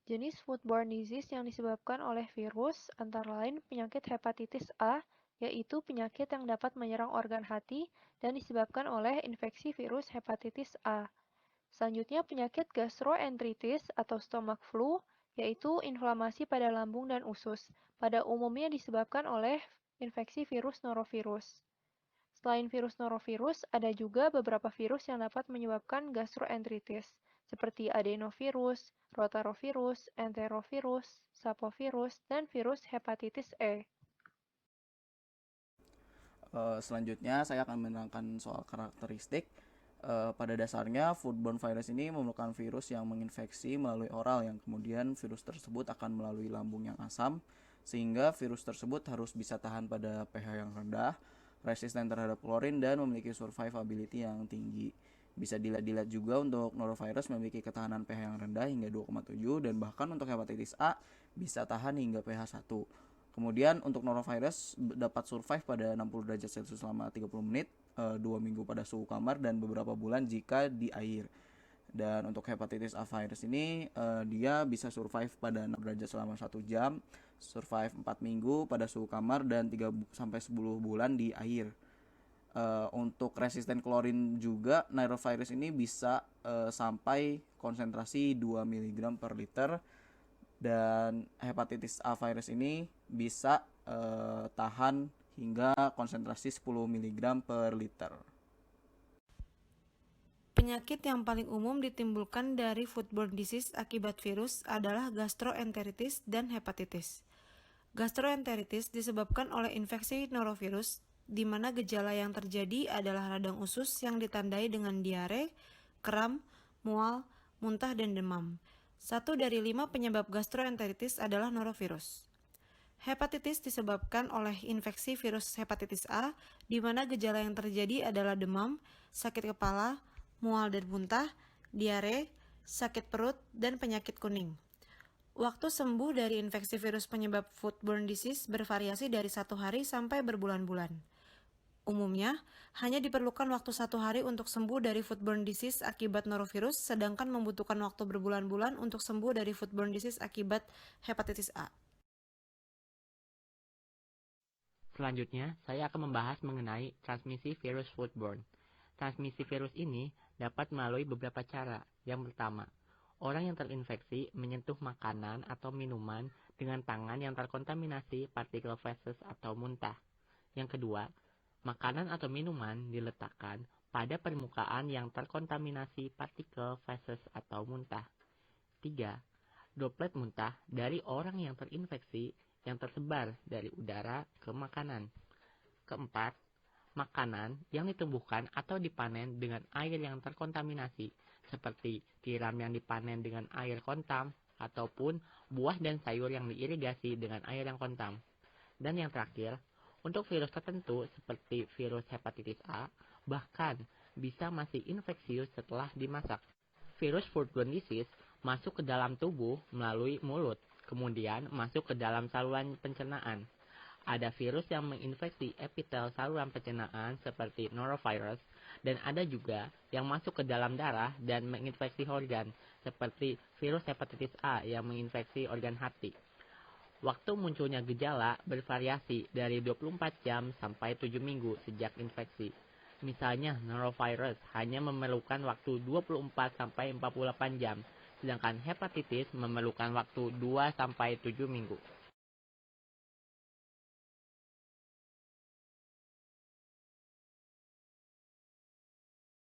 Jenis foodborne disease yang disebabkan oleh virus antara lain penyakit hepatitis A, yaitu penyakit yang dapat menyerang organ hati dan disebabkan oleh infeksi virus hepatitis A. Selanjutnya penyakit gastroenteritis atau stomach flu, yaitu inflamasi pada lambung dan usus. Pada umumnya disebabkan oleh infeksi virus norovirus. Selain virus norovirus, ada juga beberapa virus yang dapat menyebabkan gastroenteritis, seperti adenovirus, rotavirus, enterovirus, sapovirus, dan virus hepatitis E. Selanjutnya saya akan menerangkan soal karakteristik. Pada dasarnya foodborne virus ini merupakan virus yang menginfeksi melalui oral, yang kemudian virus tersebut akan melalui lambung yang asam, sehingga virus tersebut harus bisa tahan pada pH yang rendah, resisten terhadap klorin, dan memiliki survivability yang tinggi. Bisa dilihat juga untuk norovirus memiliki ketahanan pH yang rendah hingga 2,7, dan bahkan untuk hepatitis A bisa tahan hingga pH 1. Kemudian untuk norovirus dapat survive pada 60 derajat Celcius selama 30 menit, 2 minggu pada suhu kamar, dan beberapa bulan jika di air. Dan untuk hepatitis A virus ini dia bisa survive pada 6 derajat selama 1 jam, survive 4 minggu pada suhu kamar, dan 3 sampai 10 bulan di air. Untuk resisten klorin juga norovirus ini bisa sampai konsentrasi 2 mg per liter, dan hepatitis A virus ini bisa tahan hingga konsentrasi 10 mg per liter. Penyakit yang paling umum ditimbulkan dari foodborne disease akibat virus adalah gastroenteritis dan hepatitis. Gastroenteritis disebabkan oleh infeksi norovirus, di mana gejala yang terjadi adalah radang usus yang ditandai dengan diare, kram, mual, muntah, dan demam. 1 dari 5 penyebab gastroenteritis adalah norovirus. Hepatitis disebabkan oleh infeksi virus hepatitis A, di mana gejala yang terjadi adalah demam, sakit kepala, mual dan muntah, diare, sakit perut, dan penyakit kuning. Waktu sembuh dari infeksi virus penyebab foodborne disease bervariasi dari 1 hari sampai berbulan-bulan. Umumnya, hanya diperlukan waktu 1 hari untuk sembuh dari foodborne disease akibat norovirus, sedangkan membutuhkan waktu berbulan-bulan untuk sembuh dari foodborne disease akibat hepatitis A. Selanjutnya, saya akan membahas mengenai transmisi virus foodborne. Transmisi virus ini dapat melalui beberapa cara. Yang pertama, orang yang terinfeksi menyentuh makanan atau minuman dengan tangan yang terkontaminasi partikel feses atau muntah. Yang kedua, makanan atau minuman diletakkan pada permukaan yang terkontaminasi partikel feses atau muntah. 3. Droplet muntah dari orang yang terinfeksi yang tersebar dari udara ke makanan. Keempat, makanan yang ditumbuhkan atau dipanen dengan air yang terkontaminasi, seperti tiram yang dipanen dengan air kontam, ataupun buah dan sayur yang diirigasi dengan air yang kontam. Dan yang terakhir, untuk virus tertentu seperti virus hepatitis A, bahkan bisa masih infeksius setelah dimasak. Virus foodborne disease masuk ke dalam tubuh melalui mulut, kemudian masuk ke dalam saluran pencernaan. Ada virus yang menginfeksi epitel saluran pencernaan seperti norovirus, dan ada juga yang masuk ke dalam darah dan menginfeksi organ seperti virus hepatitis A yang menginfeksi organ hati. Waktu munculnya gejala bervariasi dari 24 jam sampai 7 minggu sejak infeksi. Misalnya norovirus hanya memerlukan waktu 24 sampai 48 jam, sedangkan hepatitis memerlukan waktu 2 sampai 7 minggu.